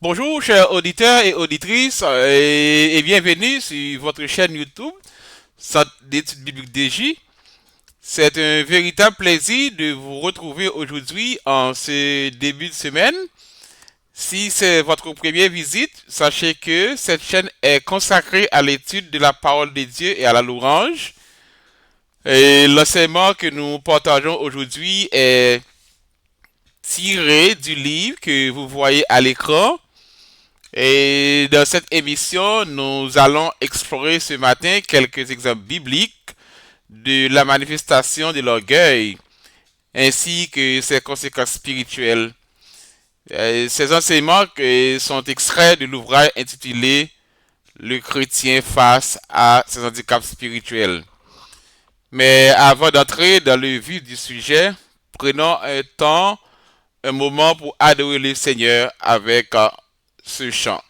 Bonjour, chers auditeurs et auditrices, et bienvenue sur votre chaîne YouTube, Centre d'études bibliques DJ. C'est un véritable plaisir de vous retrouver aujourd'hui en ce début de semaine. Si c'est votre première visite, sachez que cette chaîne est consacrée à l'étude de la parole de Dieu et à la louange. Et l'enseignement que nous partageons aujourd'hui est tiré du livre que vous voyez à l'écran. Et dans cette émission, nous allons explorer ce matin quelques exemples bibliques de la manifestation de l'orgueil, ainsi que ses conséquences spirituelles. Ces enseignements sont extraits de l'ouvrage intitulé Le chrétien face à ses handicaps spirituels. Mais avant d'entrer dans le vif du sujet, prenons un moment pour adorer le Seigneur avec ce chant.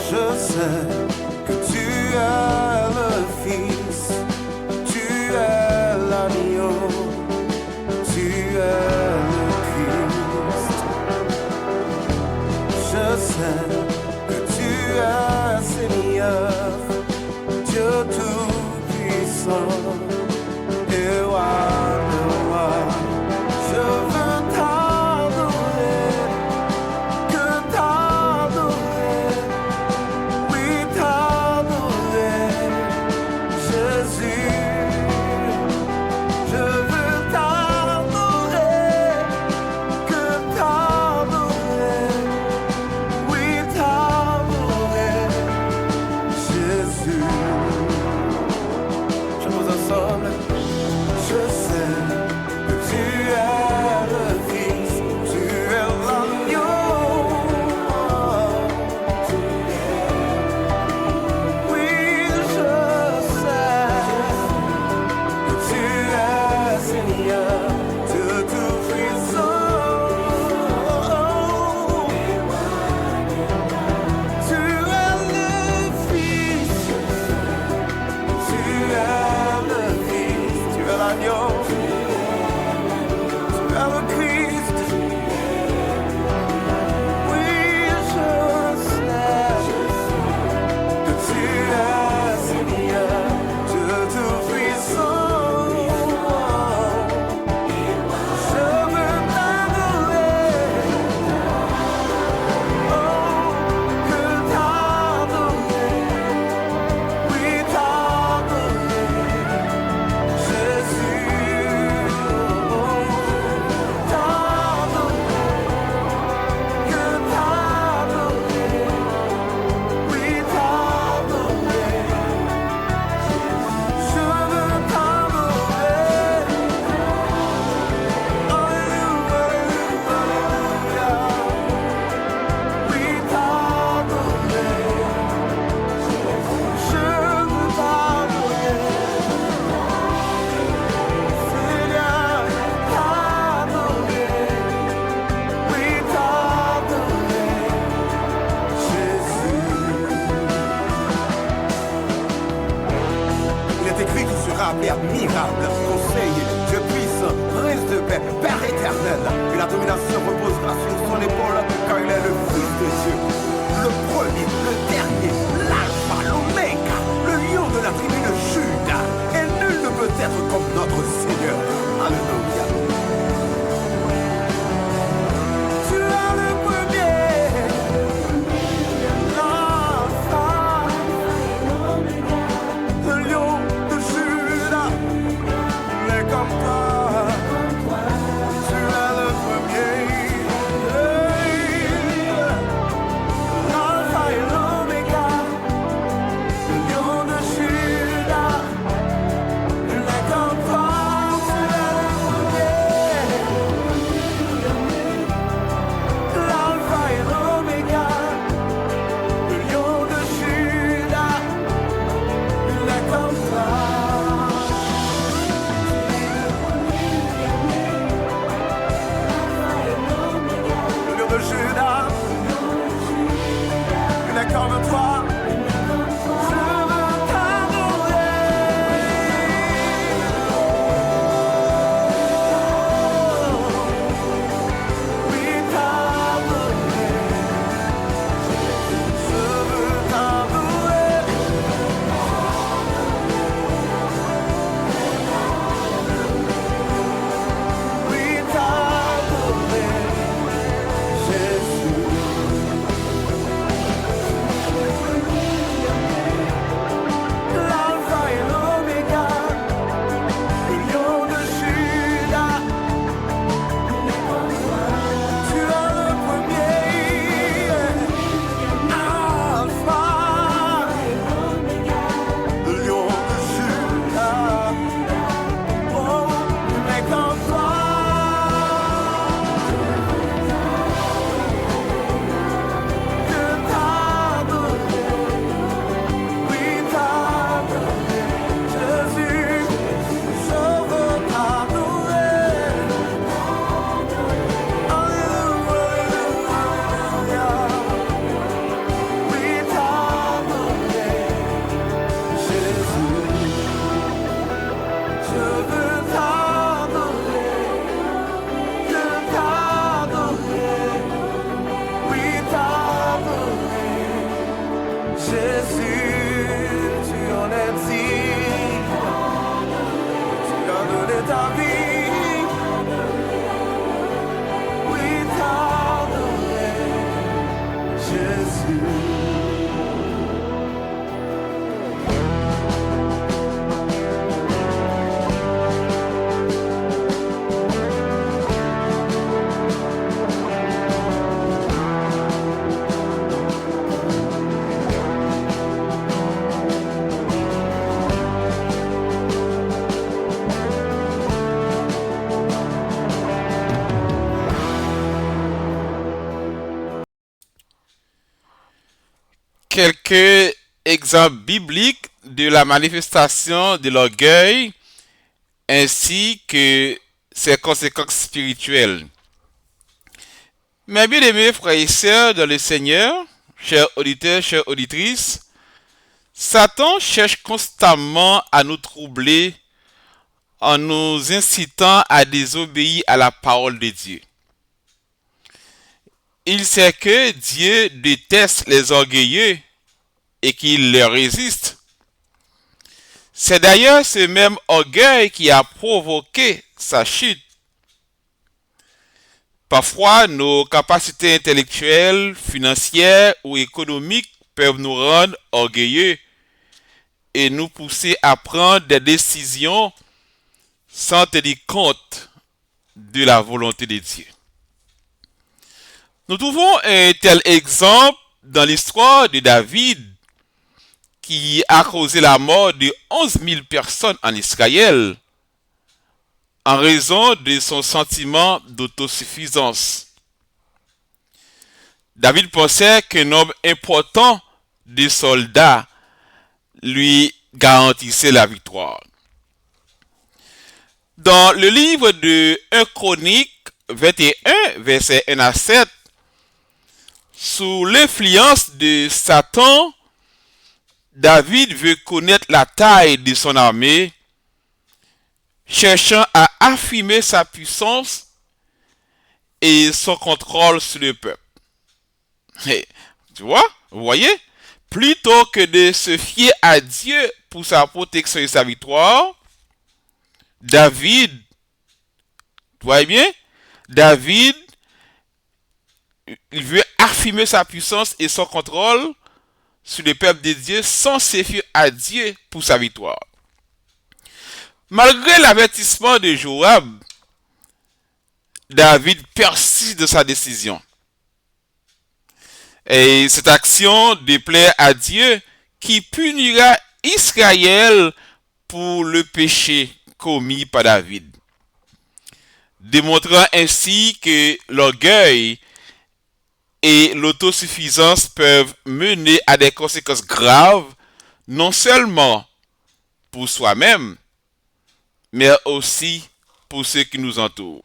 Je sais que tu es le Fils, tu es l'agneau, tu es le Christ. Je sais que tu es Seigneur, Dieu tout-puissant, et roi de rois. Je veux t'adorer, que t'adorer. Oui, t'adorer, Jésus. Je veux t'adorer, que t'adorer. Oui, t'adorer, Jésus. Chantons ensemble. Je sais que tu es le Fils, tu es l'agneau. Oui, je sais que tu es Seigneur, Dieu tout-puissant. Tu es le Fils, tu es le Fils, tu es l'agneau, tu es le Christ. Oui, je sais que tu es Seigneur, Dieu tout-puissant. Je veux t'adorer, oh, que t'adorer, oui, t'adorer, Jésus. T'adorer, que t'adorer, oui, t'adorer. Je veux t'adorer. Alléluia, alléluia. Oui, t'adorer. Je veux t'adorer. Seigneur, t'adorer. Oui, t'adorer. Jésus. Il est écrit qu'il sera appelé admirable, conseiller, Dieu puissant, prince de paix, Père éternel. Que la domination reposera sur son épaule, car il est le Fils de Dieu. Le premier, le dernier, l'alpha, l'oméga, le lion de la tribu de Juda. Et nul ne peut être comme notre Seigneur. Alléluia. Tu es le premier, l'alpha, le lion de Juda, mais comme toi, tu es le premier. ta vie. Oui, t'adorer, Jésus. Quelques exemples bibliques de la manifestation de l'orgueil ainsi que ses conséquences spirituelles. Mes bien-aimés frères et sœurs dans le Seigneur, chers auditeurs, chères auditrices, Satan cherche constamment à nous troubler en nous incitant à désobéir à la parole de Dieu. Il sait que Dieu déteste les orgueilleux et qu'il leur résiste. C'est d'ailleurs ce même orgueil qui a provoqué sa chute. Parfois, nos capacités intellectuelles, financières ou économiques peuvent nous rendre orgueilleux et nous pousser à prendre des décisions sans tenir compte de la volonté de Dieu. Nous trouvons un tel exemple dans l'histoire de David qui a causé la mort de 11 000 personnes en Israël en raison de son sentiment d'autosuffisance. David pensait qu'un nombre important de soldats lui garantissait la victoire. Dans le livre de 1 Chronique 21, versets 1 à 7, sous l'influence de Satan, David veut connaître la taille de son armée, cherchant à affirmer sa puissance et son contrôle sur le peuple. Et, tu vois, vous voyez, plutôt que de se fier à Dieu pour sa protection et sa victoire, David, tu vois bien, David, il veut affirmer sa puissance et son contrôle sur le peuple de Dieu sans se fier à Dieu pour sa victoire. Malgré l'avertissement de Joab, David persiste de sa décision. Et cette action déplaît à Dieu qui punira Israël pour le péché commis par David, démontrant ainsi que l'orgueil et l'autosuffisance peuvent mener à des conséquences graves, non seulement pour soi-même, mais aussi pour ceux qui nous entourent.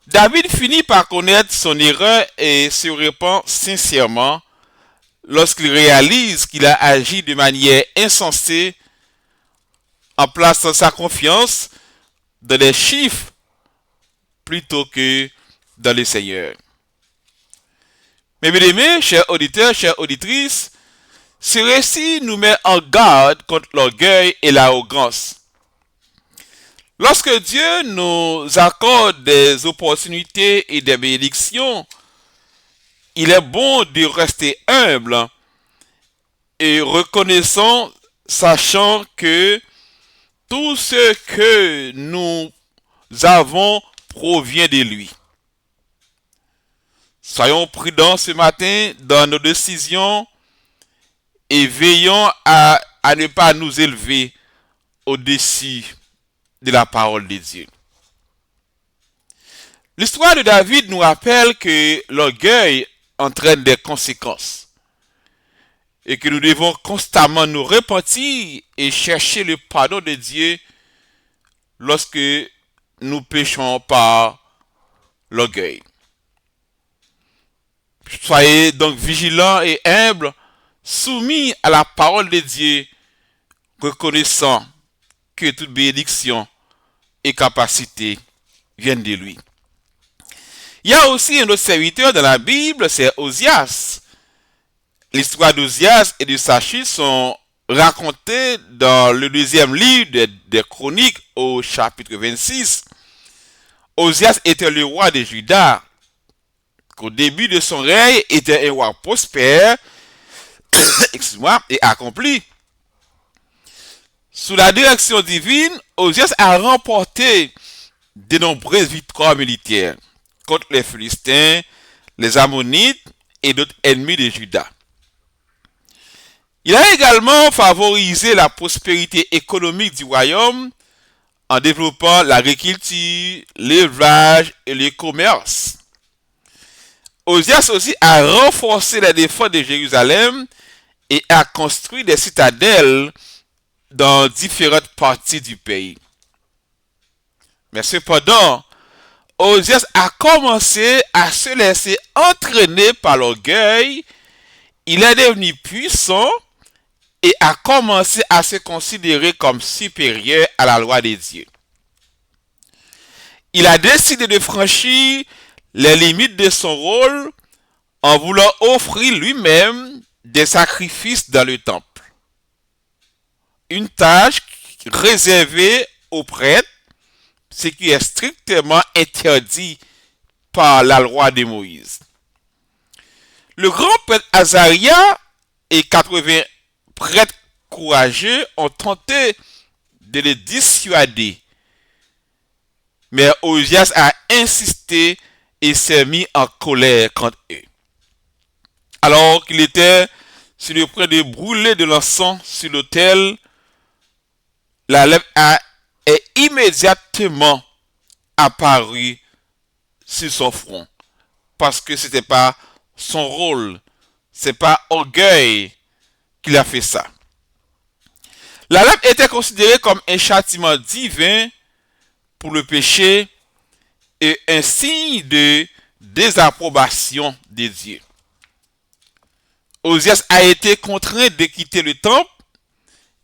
David finit par connaître son erreur et se repent sincèrement lorsqu'il réalise qu'il a agi de manière insensée en plaçant sa confiance dans les chiffres plutôt que dans le Seigneur. Mes bien-aimés, chers auditeurs, chères auditrices, ce récit nous met en garde contre l'orgueil et l'arrogance. Lorsque Dieu nous accorde des opportunités et des bénédictions, il est bon de rester humble et reconnaissant, sachant que tout ce que nous avons provient de lui. Soyons prudents ce matin dans nos décisions et veillons à ne pas nous élever au-dessus de la parole de Dieu. L'histoire de David nous rappelle que l'orgueil entraîne des conséquences et que nous devons constamment nous repentir et chercher le pardon de Dieu lorsque nous péchons par l'orgueil. Soyez donc vigilants et humbles, soumis à la parole de Dieu, reconnaissant que toute bénédiction et capacité viennent de lui. Il y a aussi un autre serviteur dans la Bible, c'est Osias. L'histoire d'Osias et de sa chute sont racontées dans le deuxième livre des Chroniques au chapitre 26, Osias était le roi de Juda, qu'au début de son règne était un roi prospère, excuse-moi, et accompli. Sous la direction divine, Osias a remporté de nombreuses victoires militaires contre les Philistins, les Ammonites et d'autres ennemis de Juda. Il a également favorisé la prospérité économique du royaume en développant l'agriculture, l'élevage et le commerce. Osias aussi a renforcé la défense de Jérusalem et a construit des citadelles dans différentes parties du pays. Mais cependant, Osias a commencé à se laisser entraîner par l'orgueil, il est devenu puissant et a commencé à se considérer comme supérieur à la loi des dieux. Il a décidé de franchir les limites de son rôle en voulant offrir lui-même des sacrifices dans le temple. Une tâche réservée aux prêtres, ce qui est strictement interdit par la loi de Moïse. Le grand prêtre Azaria et 80 prêtres courageux ont tenté de le dissuader, mais Osias a insisté et s'est mis en colère contre eux. Alors qu'il était sur le point de brûler de l'encens sur l'autel, la lèpre est immédiatement apparue sur son front, parce que ce n'était pas son rôle, c'est pas orgueil qu'il a fait ça. La lèpre était considérée comme un châtiment divin pour le péché et un signe de désapprobation de Dieu. Osias a été contraint de quitter le temple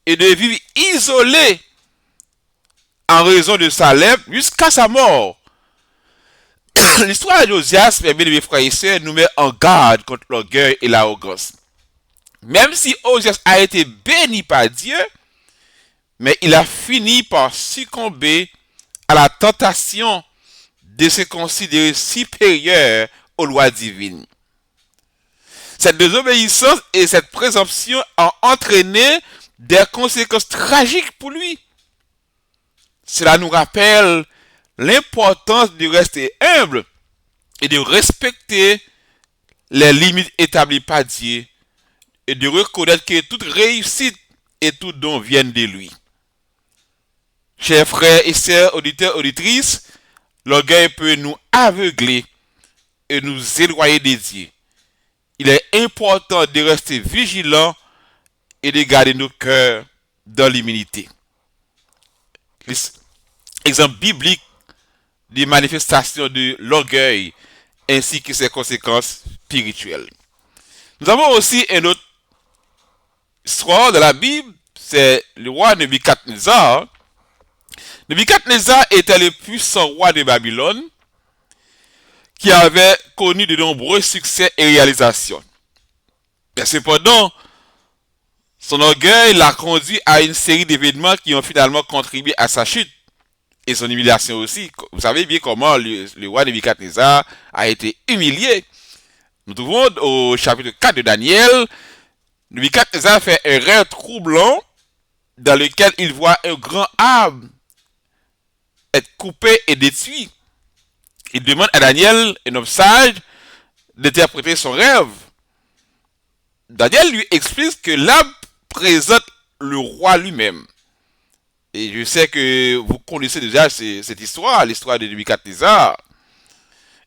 et de vivre isolé en raison de sa lèpre jusqu'à sa mort. L'histoire d'Osias, mes frères et sœurs, nous met en garde contre l'orgueil et l'arrogance. Même si Osias a été béni par Dieu, mais il a fini par succomber à la tentation de se considérer supérieur aux lois divines. Cette désobéissance et cette présomption ont entraîné des conséquences tragiques pour lui. Cela nous rappelle l'importance de rester humble et de respecter les limites établies par Dieu et de reconnaître que toute réussite et tout don viennent de lui. Chers frères et sœurs, auditeurs, auditrices, l'orgueil peut nous aveugler et nous éloigner des dieux. Il est important de rester vigilant et de garder nos cœurs dans l'humilité. Exemple biblique des manifestations de l'orgueil ainsi que ses conséquences spirituelles. Nous avons aussi une autre histoire de la Bible, c'est le roi Nebuchadnezzar. Nebuchadnezzar était le puissant roi de Babylone qui avait connu de nombreux succès et réalisations. Mais cependant, son orgueil l'a conduit à une série d'événements qui ont finalement contribué à sa chute et son humiliation aussi. Vous savez bien comment le roi Nebuchadnezzar a été humilié. Nous trouvons au chapitre 4 de Daniel, Nebuchadnezzar fait un rêve troublant dans lequel il voit un grand arbre être coupé et détruit. Il demande à Daniel, un homme sage, d'interpréter son rêve. Daniel lui explique que l'arbre présente le roi lui-même. Et je sais que vous connaissez déjà cette histoire, l'histoire de Nebuchadnezzar.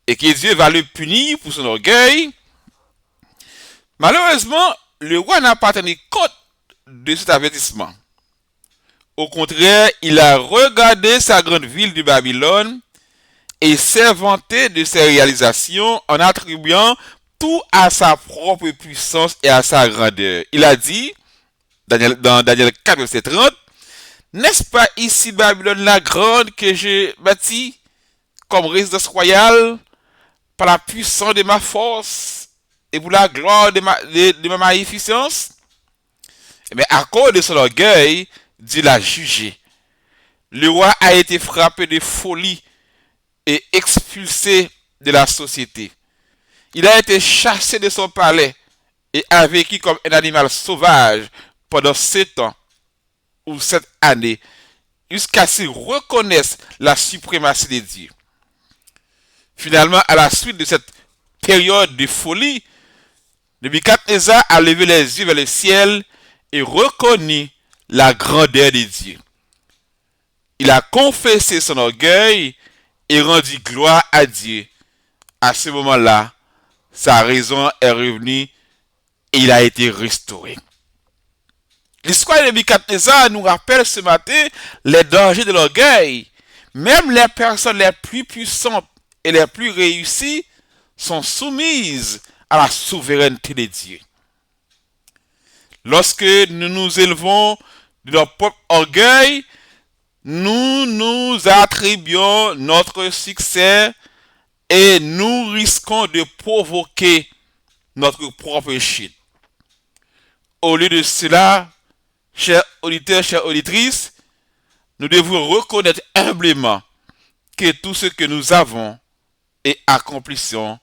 Et que Dieu va le punir pour son orgueil. Malheureusement, le roi n'a pas tenu compte de cet avertissement. Au contraire, il a regardé sa grande ville de Babylone et s'est vanté de ses réalisations en attribuant tout à sa propre puissance et à sa grandeur. Il a dit, dans Daniel 4, verset 30, « N'est-ce pas ici Babylone la grande que j'ai bâtie comme résidence royale par la puissance de ma force et pour la gloire de ma magnificence ?» Mais à cause de son orgueil, Dieu l'a jugé. Le roi a été frappé de folie et expulsé de la société. Il a été chassé de son palais et a vécu comme un animal sauvage pendant 7 ans ou 7 années, jusqu'à ce qu'il reconnaisse la suprématie de Dieu. Finalement, à la suite de cette période de folie, Nebuchadnezzar a levé les yeux vers le ciel et reconnu la grandeur de Dieu. Il a confessé son orgueil et rendu gloire à Dieu. À ce moment-là, sa raison est revenue et il a été restauré. L'histoire de Nebuchadnezzar nous rappelle ce matin les dangers de l'orgueil. Même les personnes les plus puissantes et les plus réussies sont soumises à la souveraineté de Dieu. Lorsque nous nous élevons de notre propre orgueil, nous nous attribuons notre succès et nous risquons de provoquer notre propre chute. Au lieu de cela, chers auditeurs, chères auditrices, nous devons reconnaître humblement que tout ce que nous avons et accomplissons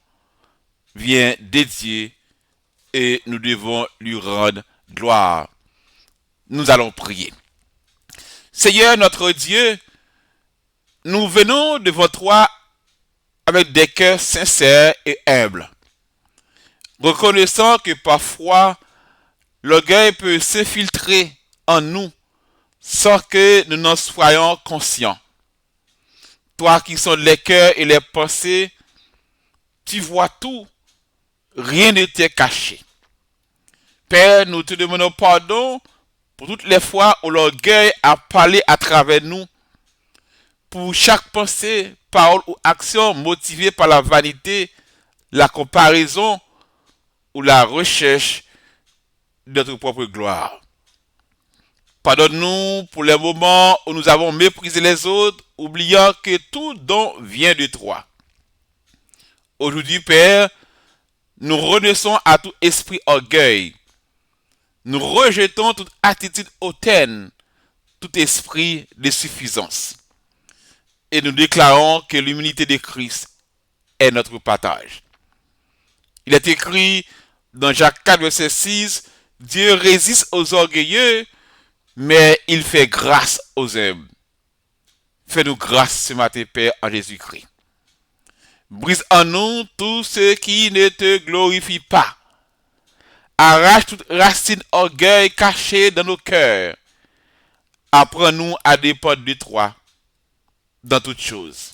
vient de Dieu et nous devons lui rendre gloire. Nous allons prier. Seigneur notre Dieu, nous venons devant toi avec des cœurs sincères et humbles, reconnaissant que parfois l'orgueil peut s'infiltrer en nous sans que nous n'en soyons conscients. Toi qui sondes les cœurs et les pensées, tu vois tout, rien ne t'est caché. Père, nous te demandons pardon pour toutes les fois où l'orgueil a parlé à travers nous, pour chaque pensée, parole ou action motivée par la vanité, la comparaison ou la recherche de notre propre gloire. Pardonne-nous pour les moments où nous avons méprisé les autres, oubliant que tout don vient de toi. Aujourd'hui, Père, nous renaissons à tout esprit orgueil. Nous rejetons toute attitude hautaine, tout esprit de suffisance. Et nous déclarons que l'humilité de Christ est notre partage. Il est écrit dans Jacques 4, verset 6, Dieu résiste aux orgueilleux, mais il fait grâce aux humbles. Fais-nous grâce ce matin, Père, en Jésus-Christ. Brise en nous tout ce qui ne te glorifie pas. Arrache toute racine orgueil cachée dans nos cœurs. Apprends-nous à dépendre de toi dans toutes choses.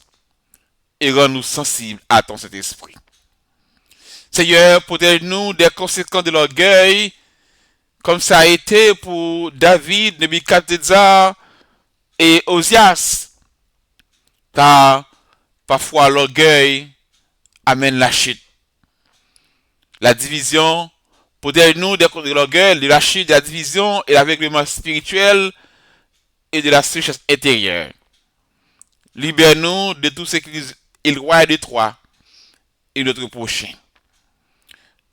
Et rends-nous sensibles à ton Saint-Esprit. Seigneur, protège-nous des conséquences de l'orgueil, comme ça a été pour David, Nebuchadnezzar et Osias. Car parfois l'orgueil amène la chute. La division, protège-nous de l'orgueil, de la chute, de la division et l'aveuglement spirituel et de la sécheresse intérieure. Libère-nous de tout ce qui nous éloigne de toi et de notre prochain.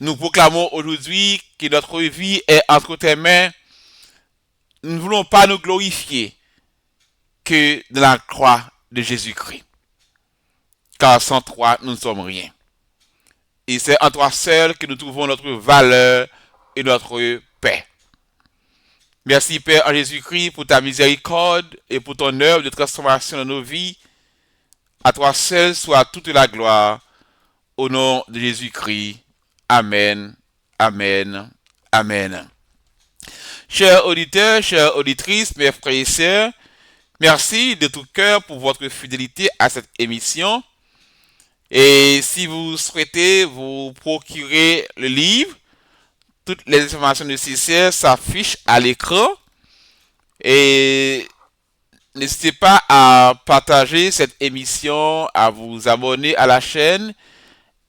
Nous proclamons aujourd'hui que notre vie est entre tes mains. Nous ne voulons pas nous glorifier que de la croix de Jésus-Christ. Car sans toi, nous ne sommes rien. Et c'est en toi seul que nous trouvons notre valeur et notre paix. Merci Père en Jésus-Christ pour ta miséricorde et pour ton œuvre de transformation dans nos vies. À toi seul soit toute la gloire. Au nom de Jésus-Christ. Amen. Amen. Amen. Chers auditeurs, chères auditrices, mes frères et sœurs, merci de tout cœur pour votre fidélité à cette émission. Et si vous souhaitez vous procurer le livre, toutes les informations nécessaires s'affichent à l'écran. Et n'hésitez pas à partager cette émission, à vous abonner à la chaîne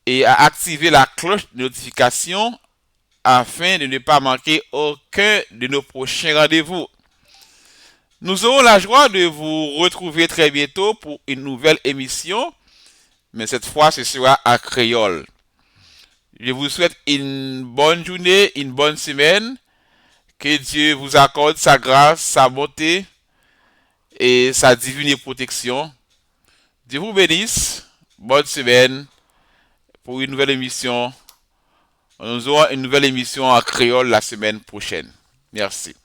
et à activer la cloche de notification afin de ne pas manquer aucun de nos prochains rendez-vous. Nous aurons la joie de vous retrouver très bientôt pour une nouvelle émission, mais cette fois ce sera en créole. Je vous souhaite une bonne journée, une bonne semaine, Que Dieu vous accorde sa grâce, sa bonté et sa divine protection. Dieu vous bénisse. Bonne semaine pour une nouvelle émission. Nous aurons une nouvelle émission en créole la semaine prochaine. Merci.